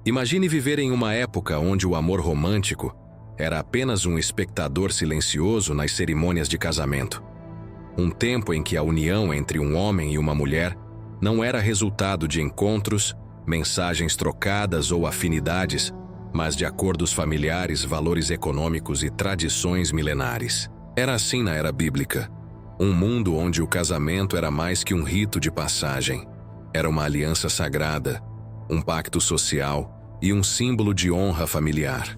Imagine viver em uma época onde o amor romântico era apenas um espectador silencioso nas cerimônias de casamento. Um tempo em que a união entre um homem e uma mulher não era resultado de encontros, mensagens trocadas ou afinidades, mas de acordos familiares, valores econômicos e tradições milenares. Era assim na era bíblica. Um mundo onde o casamento era mais que um rito de passagem. Era uma aliança sagrada, um pacto social e um símbolo de honra familiar.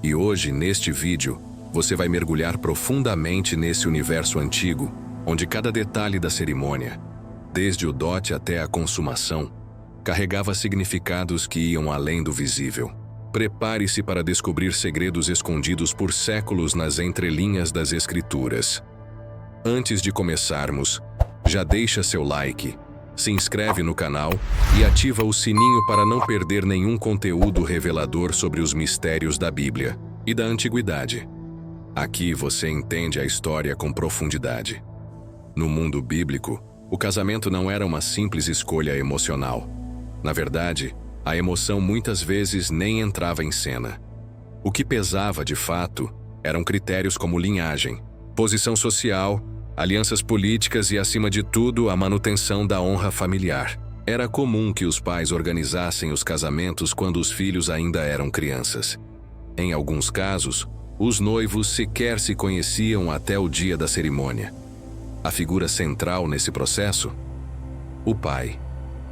E hoje, neste vídeo, você vai mergulhar profundamente nesse universo antigo, onde cada detalhe da cerimônia, desde o dote até a consumação, carregava significados que iam além do visível. Prepare-se para descobrir segredos escondidos por séculos nas entrelinhas das Escrituras. Antes de começarmos, já deixa seu like, se inscreve no canal e ativa o sininho para não perder nenhum conteúdo revelador sobre os mistérios da Bíblia e da Antiguidade. Aqui você entende a história com profundidade. No mundo bíblico, o casamento não era uma simples escolha emocional. Na verdade, a emoção muitas vezes nem entrava em cena. O que pesava de fato eram critérios como linhagem, posição social, alianças políticas e, acima de tudo, a manutenção da honra familiar. Era comum que os pais organizassem os casamentos quando os filhos ainda eram crianças. Em alguns casos, os noivos sequer se conheciam até o dia da cerimônia. A figura central nesse processo? O pai.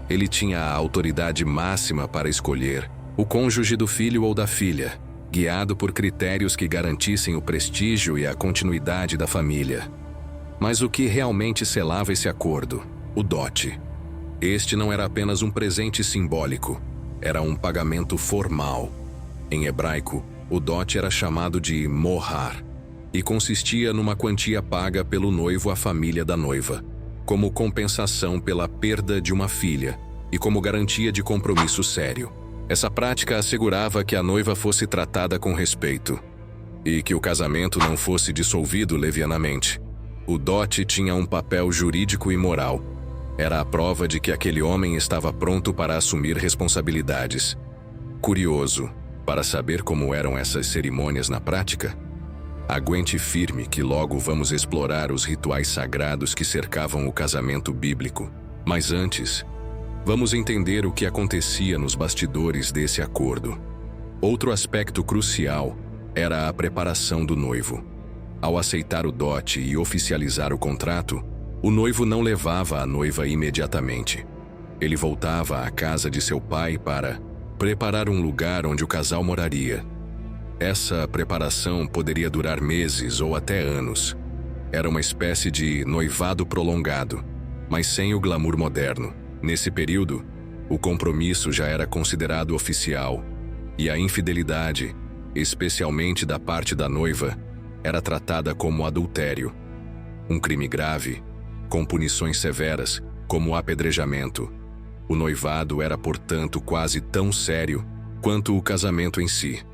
Ele tinha a autoridade máxima para escolher o cônjuge do filho ou da filha, guiado por critérios que garantissem o prestígio e a continuidade da família. Mas o que realmente selava esse acordo? O dote. Este não era apenas um presente simbólico, era um pagamento formal. Em hebraico, o dote era chamado de mohar e consistia numa quantia paga pelo noivo à família da noiva, como compensação pela perda de uma filha e como garantia de compromisso sério. Essa prática assegurava que a noiva fosse tratada com respeito e que o casamento não fosse dissolvido levianamente. O dote tinha um papel jurídico e moral. Era a prova de que aquele homem estava pronto para assumir responsabilidades. Curioso, para saber como eram essas cerimônias na prática? Aguente firme que logo vamos explorar os rituais sagrados que cercavam o casamento bíblico. Mas antes, vamos entender o que acontecia nos bastidores desse acordo. Outro aspecto crucial era a preparação do noivo. Ao aceitar o dote e oficializar o contrato, o noivo não levava a noiva imediatamente. Ele voltava à casa de seu pai para preparar um lugar onde o casal moraria. Essa preparação poderia durar meses ou até anos. Era uma espécie de noivado prolongado, mas sem o glamour moderno. Nesse período, o compromisso já era considerado oficial, e a infidelidade, especialmente da parte da noiva, era tratada como adultério, um crime grave, com punições severas, como o apedrejamento. O noivado era, portanto, quase tão sério quanto o casamento em si.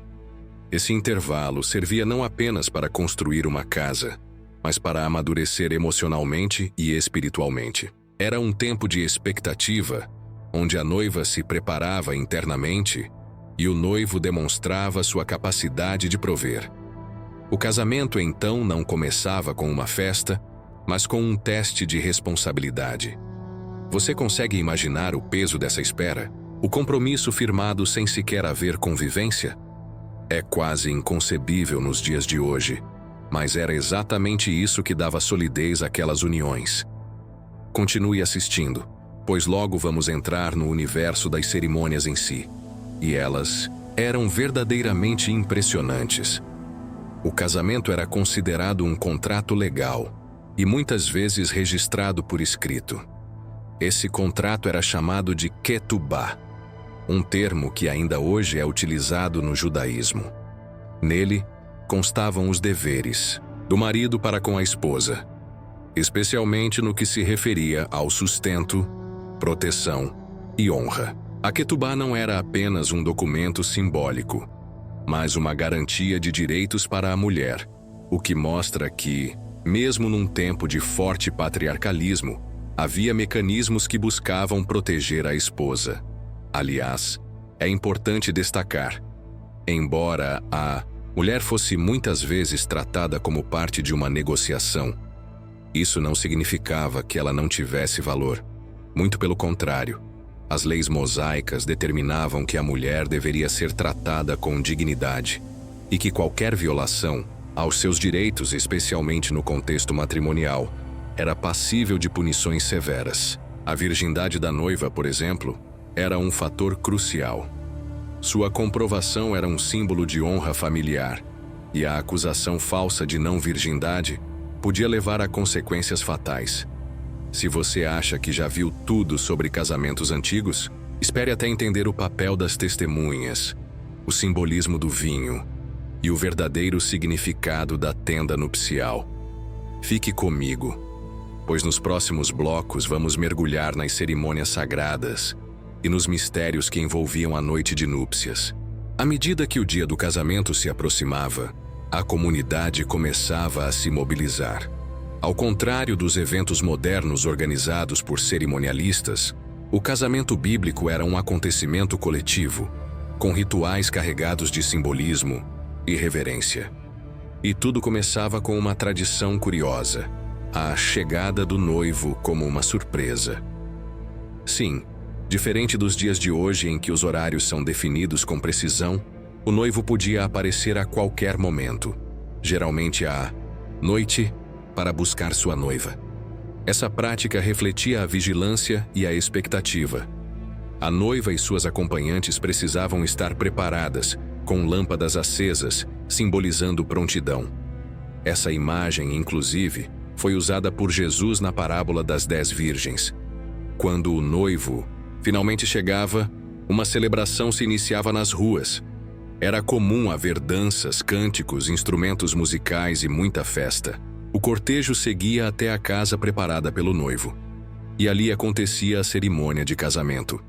Esse intervalo servia não apenas para construir uma casa, mas para amadurecer emocionalmente e espiritualmente. Era um tempo de expectativa, onde a noiva se preparava internamente e o noivo demonstrava sua capacidade de prover. O casamento, então, não começava com uma festa, mas com um teste de responsabilidade. Você consegue imaginar o peso dessa espera? O compromisso firmado sem sequer haver convivência? É quase inconcebível nos dias de hoje, mas era exatamente isso que dava solidez àquelas uniões. Continue assistindo, pois logo vamos entrar no universo das cerimônias em si. E elas eram verdadeiramente impressionantes. O casamento era considerado um contrato legal e muitas vezes registrado por escrito. Esse contrato era chamado de ketubá, um termo que ainda hoje é utilizado no judaísmo. Nele, constavam os deveres do marido para com a esposa, especialmente no que se referia ao sustento, proteção e honra. A ketubá não era apenas um documento simbólico, mas uma garantia de direitos para a mulher, o que mostra que, mesmo num tempo de forte patriarcalismo, havia mecanismos que buscavam proteger a esposa. Aliás, É importante destacar, embora a mulher fosse muitas vezes tratada como parte de uma negociação, isso não significava que ela não tivesse valor. Muito pelo contrário, as leis mosaicas determinavam que a mulher deveria ser tratada com dignidade e que qualquer violação aos seus direitos, especialmente no contexto matrimonial, era passível de punições severas. A virgindade da noiva, por exemplo, era um fator crucial. Sua comprovação era um símbolo de honra familiar, e a acusação falsa de não virgindade podia levar a consequências fatais. Se você acha que já viu tudo sobre casamentos antigos, espere até entender o papel das testemunhas, o simbolismo do vinho e o verdadeiro significado da tenda nupcial. Fique comigo, pois nos próximos blocos vamos mergulhar nas cerimônias sagradas e nos mistérios que envolviam a noite de núpcias. À medida que o dia do casamento se aproximava, a comunidade começava a se mobilizar. Ao contrário dos eventos modernos organizados por cerimonialistas, o casamento bíblico era um acontecimento coletivo, com rituais carregados de simbolismo e reverência. E tudo começava com uma tradição curiosa: a chegada do noivo como uma surpresa. Sim, diferente dos dias de hoje em que os horários são definidos com precisão, o noivo podia aparecer a qualquer momento, geralmente à noite, para buscar sua noiva. Essa prática refletia a vigilância e a expectativa. A noiva e suas acompanhantes precisavam estar preparadas, com lâmpadas acesas, simbolizando prontidão. Essa imagem, inclusive, foi usada por Jesus na parábola das 10 virgens. Quando o noivo finalmente chegava, uma celebração se iniciava nas ruas. Era comum haver danças, cânticos, instrumentos musicais e muita festa. O cortejo seguia até a casa preparada pelo noivo. E ali acontecia a cerimônia de casamento.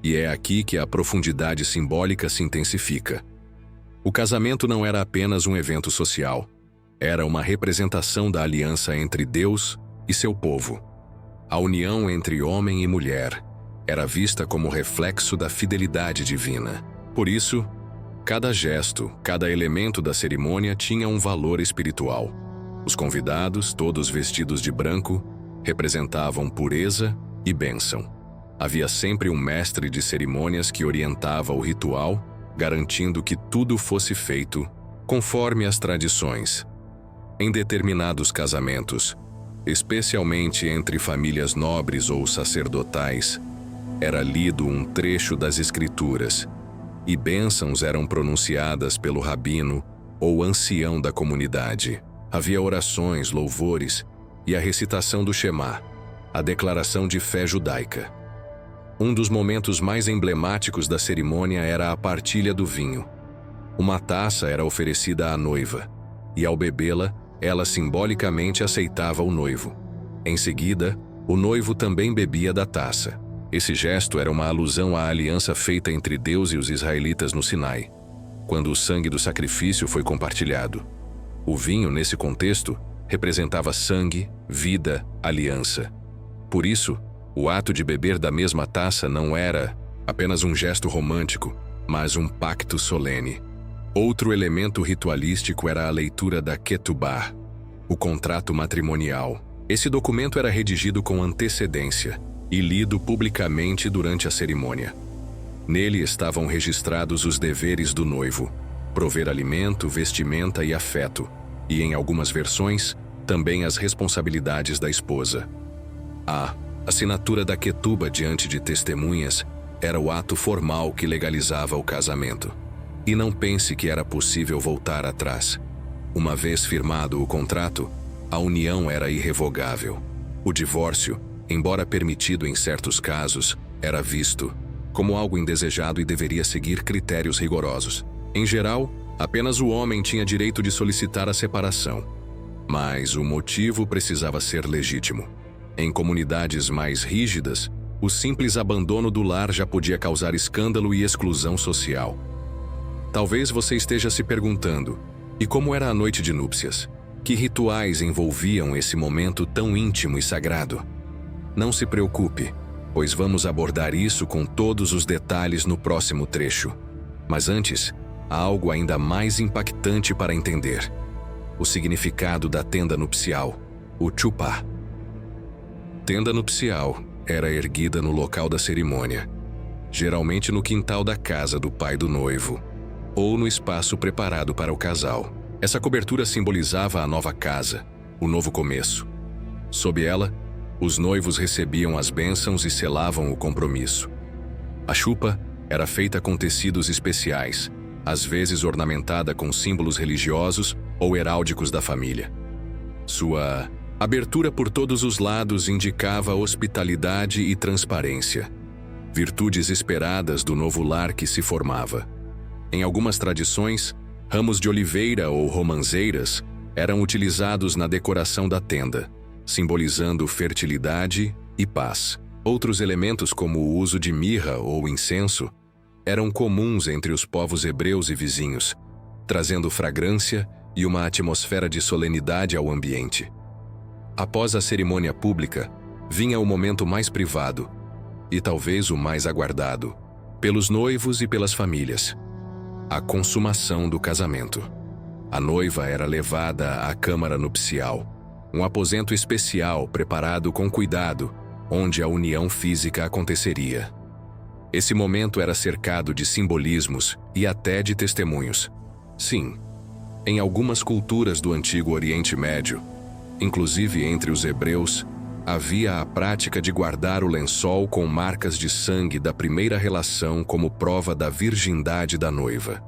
E é aqui que a profundidade simbólica se intensifica. O casamento não era apenas um evento social. Era uma representação da aliança entre Deus e seu povo. A união entre homem e mulher era vista como reflexo da fidelidade divina. Por isso, cada gesto, cada elemento da cerimônia tinha um valor espiritual. Os convidados, todos vestidos de branco, representavam pureza e bênção. Havia sempre um mestre de cerimônias que orientava o ritual, garantindo que tudo fosse feito conforme as tradições. Em determinados casamentos, especialmente entre famílias nobres ou sacerdotais, era lido um trecho das Escrituras, e bênçãos eram pronunciadas pelo rabino ou ancião da comunidade. Havia orações, louvores e a recitação do Shema, a declaração de fé judaica. Um dos momentos mais emblemáticos da cerimônia era a partilha do vinho. Uma taça era oferecida à noiva, e ao bebê-la, ela simbolicamente aceitava o noivo. Em seguida, o noivo também bebia da taça. Esse gesto era uma alusão à aliança feita entre Deus e os israelitas no Sinai, quando o sangue do sacrifício foi compartilhado. O vinho, nesse contexto, representava sangue, vida, aliança. Por isso, o ato de beber da mesma taça não era apenas um gesto romântico, mas um pacto solene. Outro elemento ritualístico era a leitura da Ketubá, o contrato matrimonial. Esse documento era redigido com antecedência e lido publicamente durante a cerimônia. Nele estavam registrados os deveres do noivo: prover alimento, vestimenta e afeto, e em algumas versões, também as responsabilidades da esposa. A assinatura da Ketubá diante de testemunhas era o ato formal que legalizava o casamento. E não pense que era possível voltar atrás. Uma vez firmado o contrato, a união era irrevogável. O divórcio, embora permitido em certos casos, era visto como algo indesejado e deveria seguir critérios rigorosos. Em geral, apenas o homem tinha direito de solicitar a separação, mas o motivo precisava ser legítimo. Em comunidades mais rígidas, o simples abandono do lar já podia causar escândalo e exclusão social. Talvez você esteja se perguntando: e como era a noite de núpcias? Que rituais envolviam esse momento tão íntimo e sagrado? Não se preocupe, pois vamos abordar isso com todos os detalhes no próximo trecho. Mas antes, há algo ainda mais impactante para entender: o significado da tenda nupcial, o chupá. Tenda nupcial era erguida no local da cerimônia, geralmente no quintal da casa do pai do noivo, ou no espaço preparado para o casal. Essa cobertura simbolizava a nova casa, o novo começo. Sob ela, os noivos recebiam as bênçãos e selavam o compromisso. A chupa era feita com tecidos especiais, às vezes ornamentada com símbolos religiosos ou heráldicos da família. Sua abertura por todos os lados indicava hospitalidade e transparência, virtudes esperadas do novo lar que se formava. Em algumas tradições, ramos de oliveira ou romanzeiras eram utilizados na decoração da tenda, simbolizando fertilidade e paz. Outros elementos, como o uso de mirra ou incenso, eram comuns entre os povos hebreus e vizinhos, trazendo fragrância e uma atmosfera de solenidade ao ambiente. Após a cerimônia pública, vinha o momento mais privado, e talvez o mais aguardado, pelos noivos e pelas famílias: a consumação do casamento. A noiva era levada à câmara nupcial, um aposento especial preparado com cuidado, onde a união física aconteceria. Esse momento era cercado de simbolismos e até de testemunhos. Sim, em algumas culturas do Antigo Oriente Médio, inclusive entre os hebreus, havia a prática de guardar o lençol com marcas de sangue da primeira relação como prova da virgindade da noiva.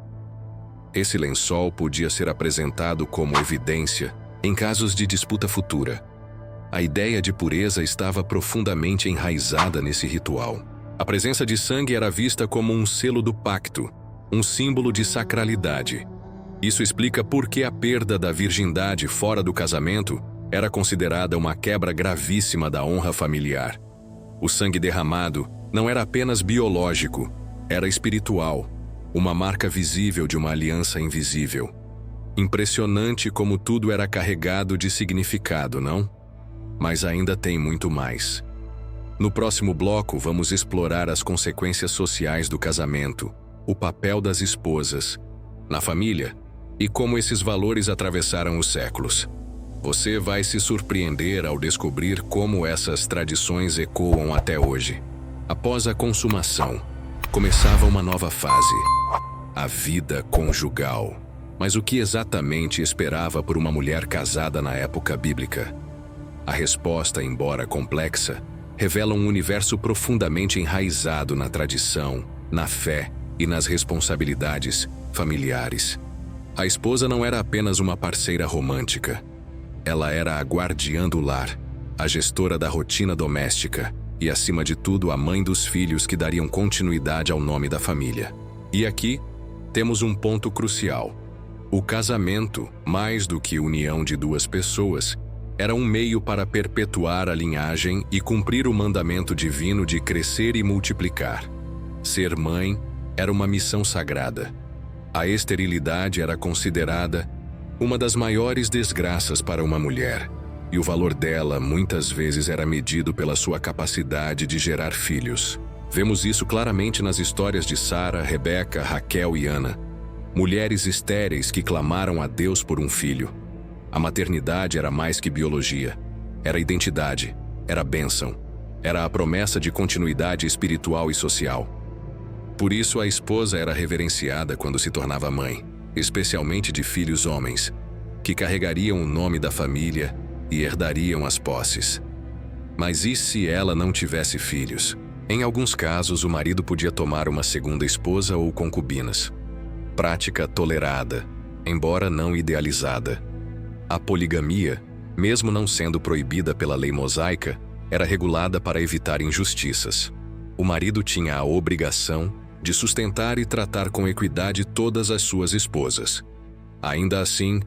Esse lençol podia ser apresentado como evidência em casos de disputa futura. A ideia de pureza estava profundamente enraizada nesse ritual. A presença de sangue era vista como um selo do pacto, um símbolo de sacralidade. Isso explica por que a perda da virgindade fora do casamento era considerada uma quebra gravíssima da honra familiar. O sangue derramado não era apenas biológico, era espiritual, uma marca visível de uma aliança invisível. Impressionante como tudo era carregado de significado, não? Mas ainda tem muito mais. No próximo bloco, vamos explorar as consequências sociais do casamento, o papel das esposas na família e como esses valores atravessaram os séculos. Você vai se surpreender ao descobrir como essas tradições ecoam até hoje. Após a consumação, começava uma nova fase: a vida conjugal. Mas o que exatamente esperava por uma mulher casada na época bíblica? A resposta, embora complexa, revela um universo profundamente enraizado na tradição, na fé e nas responsabilidades familiares. A esposa não era apenas uma parceira romântica. Ela era a guardiã do lar, a gestora da rotina doméstica e, acima de tudo, a mãe dos filhos que dariam continuidade ao nome da família. E aqui, temos um ponto crucial. O casamento, mais do que união de duas pessoas, era um meio para perpetuar a linhagem e cumprir o mandamento divino de crescer e multiplicar. Ser mãe era uma missão sagrada. A esterilidade era considerada uma das maiores desgraças para uma mulher, e o valor dela muitas vezes era medido pela sua capacidade de gerar filhos. Vemos isso claramente nas histórias de Sara, Rebeca, Raquel e Ana, mulheres estéreis que clamaram a Deus por um filho. A maternidade era mais que biologia, era identidade, era bênção, era a promessa de continuidade espiritual e social. Por isso a esposa era reverenciada quando se tornava mãe, especialmente de filhos homens, que carregariam o nome da família e herdariam as posses. Mas e se ela não tivesse filhos? Em alguns casos, o marido podia tomar uma segunda esposa ou concubinas. Prática tolerada, embora não idealizada. A poligamia, mesmo não sendo proibida pela lei mosaica, era regulada para evitar injustiças. O marido tinha a obrigação de sustentar e tratar com equidade todas as suas esposas. Ainda assim,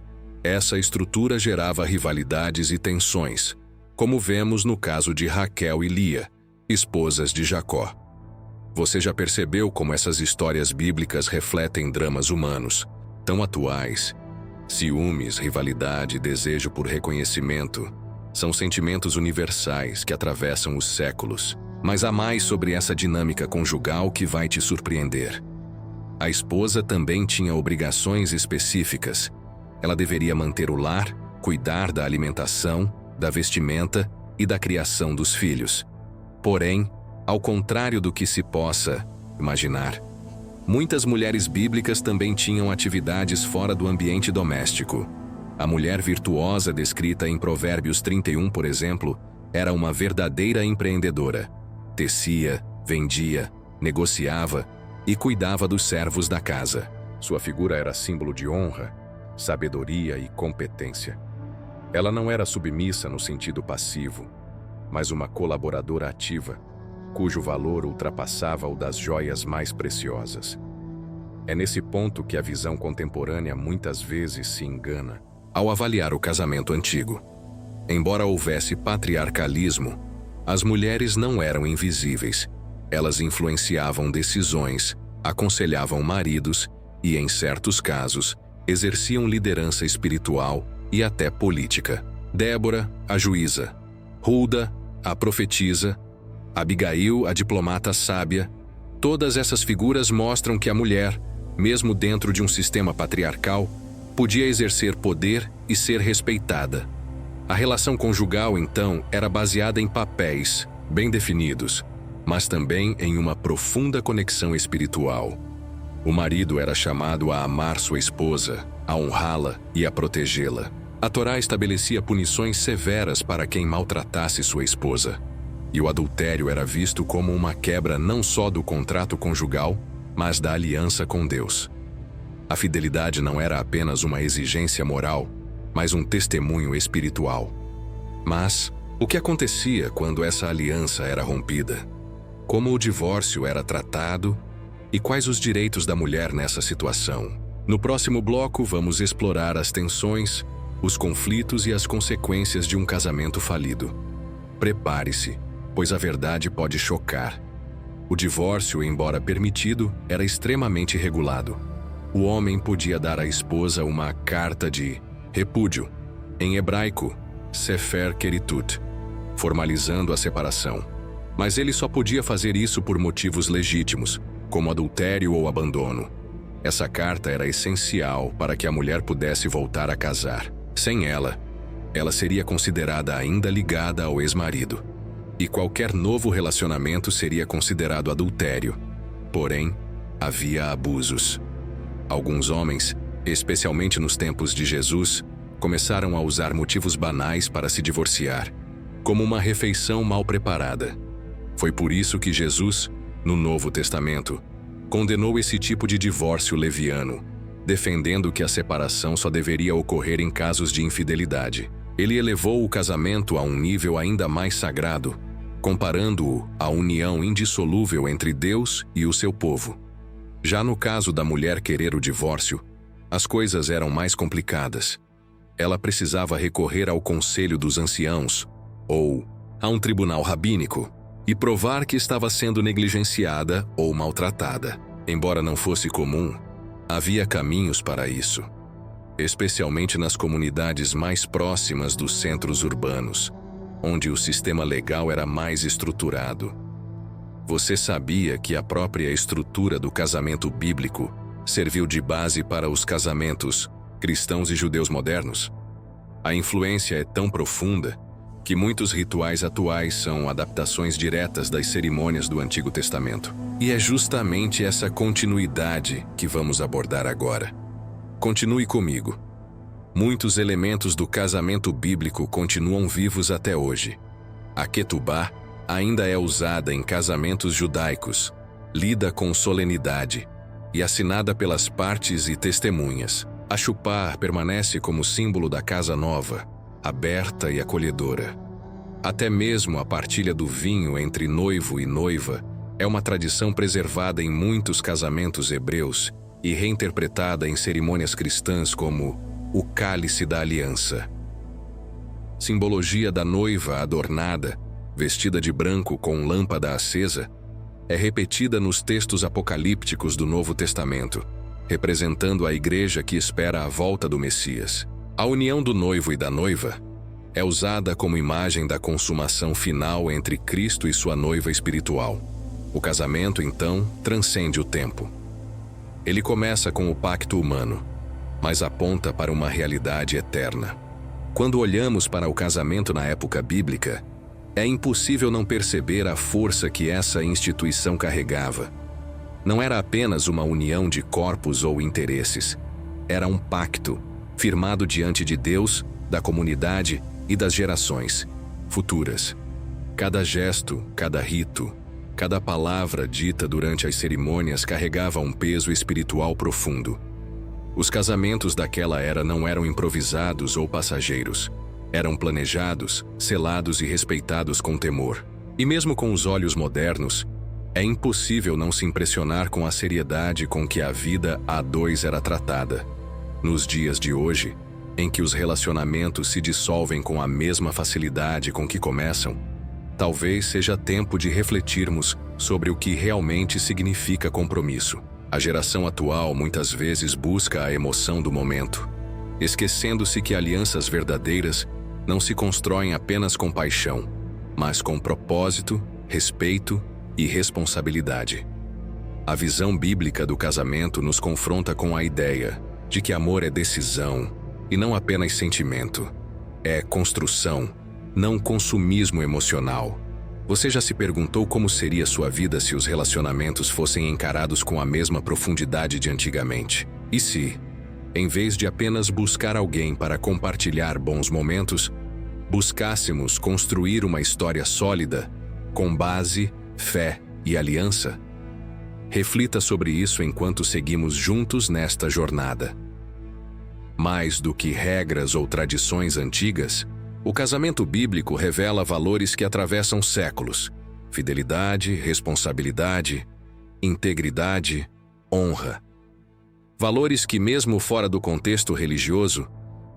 essa estrutura gerava rivalidades e tensões, como vemos no caso de Raquel e Lia, esposas de Jacó. Você já percebeu como essas histórias bíblicas refletem dramas humanos, tão atuais? Ciúmes, rivalidade e desejo por reconhecimento são sentimentos universais que atravessam os séculos, Mas há mais sobre essa dinâmica conjugal que vai te surpreender. A esposa também tinha obrigações específicas. Ela deveria manter o lar, cuidar da alimentação, da vestimenta e da criação dos filhos. Porém, ao contrário do que se possa imaginar, muitas mulheres bíblicas também tinham atividades fora do ambiente doméstico. A mulher virtuosa descrita em Provérbios 31, por exemplo, era uma verdadeira empreendedora. Tecia, vendia, negociava e cuidava dos servos da casa. Sua figura era símbolo de honra, sabedoria e competência. Ela não era submissa no sentido passivo, mas uma colaboradora ativa, cujo valor ultrapassava o das joias mais preciosas. É nesse ponto que a visão contemporânea muitas vezes se engana ao avaliar o casamento antigo. Embora houvesse patriarcalismo, as mulheres não eram invisíveis. Elas influenciavam decisões, aconselhavam maridos e, em certos casos, exerciam liderança espiritual e até política. Débora, a juíza; Hulda, a profetisa; Abigail, a diplomata sábia. Todas essas figuras mostram que a mulher, mesmo dentro de um sistema patriarcal, podia exercer poder e ser respeitada. A relação conjugal, então, era baseada em papéis bem definidos, mas também em uma profunda conexão espiritual. O marido era chamado a amar sua esposa, a honrá-la e a protegê-la. A Torá estabelecia punições severas para quem maltratasse sua esposa. E o adultério era visto como uma quebra não só do contrato conjugal, mas da aliança com Deus. A fidelidade não era apenas uma exigência moral, mas um testemunho espiritual. Mas o que acontecia quando essa aliança era rompida? Como o divórcio era tratado e quais os direitos da mulher nessa situação? No próximo bloco, vamos explorar as tensões, os conflitos e as consequências de um casamento falido. Prepare-se, pois a verdade pode chocar. O divórcio, embora permitido, era extremamente regulado. O homem podia dar à esposa uma carta de repúdio, em hebraico, Sefer Keritut, formalizando a separação. Mas ele só podia fazer isso por motivos legítimos, como adultério ou abandono. Essa carta era essencial para que a mulher pudesse voltar a casar. Sem ela, ela seria considerada ainda ligada ao ex-marido. E qualquer novo relacionamento seria considerado adultério. Porém, havia abusos. Alguns homens, especialmente nos tempos de Jesus, começaram a usar motivos banais para se divorciar, como uma refeição mal preparada. Foi por isso que Jesus, no Novo Testamento, condenou esse tipo de divórcio leviano, defendendo que a separação só deveria ocorrer em casos de infidelidade. Ele elevou o casamento a um nível ainda mais sagrado, comparando-o à união indissolúvel entre Deus e o seu povo. Já no caso da mulher querer o divórcio, as coisas eram mais complicadas. Ela precisava recorrer ao conselho dos anciãos, ou a um tribunal rabínico, e provar que estava sendo negligenciada ou maltratada. Embora não fosse comum, havia caminhos para isso, especialmente nas comunidades mais próximas dos centros urbanos, onde o sistema legal era mais estruturado. Você sabia que a própria estrutura do casamento bíblico serviu de base para os casamentos cristãos e judeus modernos? A influência é tão profunda que muitos rituais atuais são adaptações diretas das cerimônias do Antigo Testamento. E é justamente essa continuidade que vamos abordar agora. Continue comigo. Muitos elementos do casamento bíblico continuam vivos até hoje. A ketubá ainda é usada em casamentos judaicos, lida com solenidade e assinada pelas partes e testemunhas. A chupá permanece como símbolo da casa nova, aberta e acolhedora. Até mesmo a partilha do vinho entre noivo e noiva é uma tradição preservada em muitos casamentos hebreus e reinterpretada em cerimônias cristãs como o cálice da aliança. Simbologia da noiva adornada, vestida de branco com lâmpada acesa, é repetida nos textos apocalípticos do Novo Testamento, representando a igreja que espera a volta do Messias. A união do noivo e da noiva é usada como imagem da consumação final entre Cristo e sua noiva espiritual. O casamento, então, transcende o tempo. Ele começa com o pacto humano, mas aponta para uma realidade eterna. Quando olhamos para o casamento na época bíblica, é impossível não perceber a força que essa instituição carregava. Não era apenas uma união de corpos ou interesses. Era um pacto, firmado diante de Deus, da comunidade e das gerações futuras. Cada gesto, cada rito, cada palavra dita durante as cerimônias carregava um peso espiritual profundo. Os casamentos daquela era não eram improvisados ou passageiros. Eram planejados, selados e respeitados com temor. E mesmo com os olhos modernos, é impossível não se impressionar com a seriedade com que a vida a dois era tratada. Nos dias de hoje, em que os relacionamentos se dissolvem com a mesma facilidade com que começam, talvez seja tempo de refletirmos sobre o que realmente significa compromisso. A geração atual muitas vezes busca a emoção do momento, esquecendo-se que alianças verdadeiras não se constroem apenas com paixão, mas com propósito, respeito e responsabilidade. A visão bíblica do casamento nos confronta com a ideia de que amor é decisão e não apenas sentimento. É construção, não consumismo emocional. Você já se perguntou como seria sua vida se os relacionamentos fossem encarados com a mesma profundidade de antigamente? E se, em vez de apenas buscar alguém para compartilhar bons momentos, buscássemos construir uma história sólida, com base, fé e aliança? Reflita sobre isso enquanto seguimos juntos nesta jornada. Mais do que regras ou tradições antigas, o casamento bíblico revela valores que atravessam séculos: fidelidade, responsabilidade, integridade, honra. Valores que, mesmo fora do contexto religioso,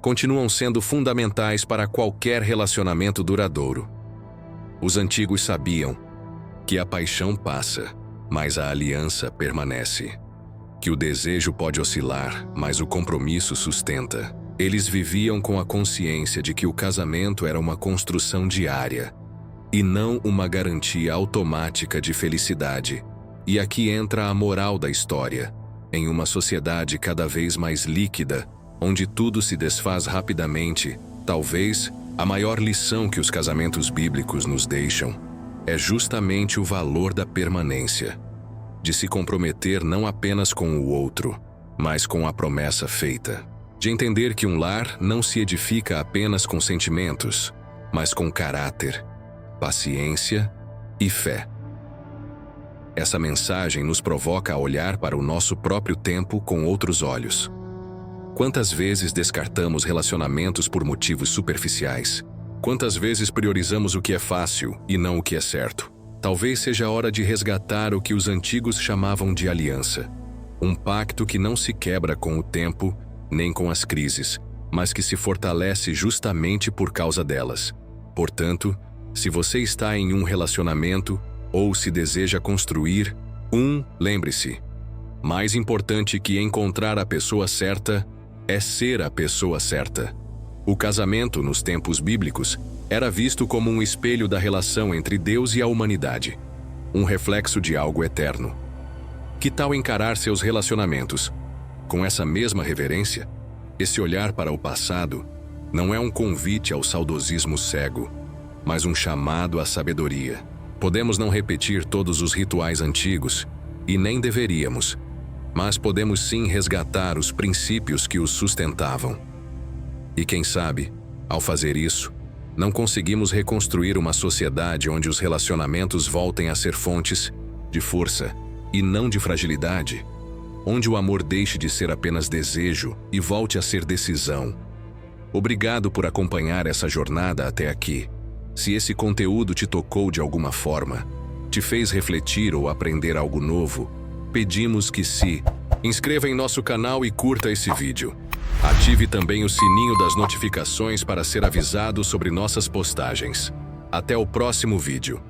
continuam sendo fundamentais para qualquer relacionamento duradouro. Os antigos sabiam que a paixão passa, mas a aliança permanece. Que o desejo pode oscilar, mas o compromisso sustenta. Eles viviam com a consciência de que o casamento era uma construção diária e não uma garantia automática de felicidade. E aqui entra a moral da história. Em uma sociedade cada vez mais líquida, onde tudo se desfaz rapidamente, talvez a maior lição que os casamentos bíblicos nos deixam é justamente o valor da permanência, de se comprometer não apenas com o outro, mas com a promessa feita. De entender que um lar não se edifica apenas com sentimentos, mas com caráter, paciência e fé. Essa mensagem nos provoca a olhar para o nosso próprio tempo com outros olhos. Quantas vezes descartamos relacionamentos por motivos superficiais? Quantas vezes priorizamos o que é fácil e não o que é certo? Talvez seja a hora de resgatar o que os antigos chamavam de aliança. Um pacto que não se quebra com o tempo, nem com as crises, mas que se fortalece justamente por causa delas. Portanto, se você está em um relacionamento ou se deseja construir lembre-se, mais importante que encontrar a pessoa certa é ser a pessoa certa. O casamento, nos tempos bíblicos, era visto como um espelho da relação entre Deus e a humanidade, um reflexo de algo eterno. Que tal encarar seus relacionamentos com essa mesma reverência? Esse olhar para o passado não é um convite ao saudosismo cego, mas um chamado à sabedoria. Podemos não repetir todos os rituais antigos, e nem deveríamos, mas podemos sim resgatar os princípios que os sustentavam. E quem sabe, ao fazer isso, não conseguimos reconstruir uma sociedade onde os relacionamentos voltem a ser fontes de força e não de fragilidade, onde o amor deixe de ser apenas desejo e volte a ser decisão. Obrigado por acompanhar essa jornada até aqui. Se esse conteúdo te tocou de alguma forma, te fez refletir ou aprender algo novo, pedimos que se inscreva em nosso canal e curta esse vídeo. Ative também o sininho das notificações para ser avisado sobre nossas postagens. Até o próximo vídeo.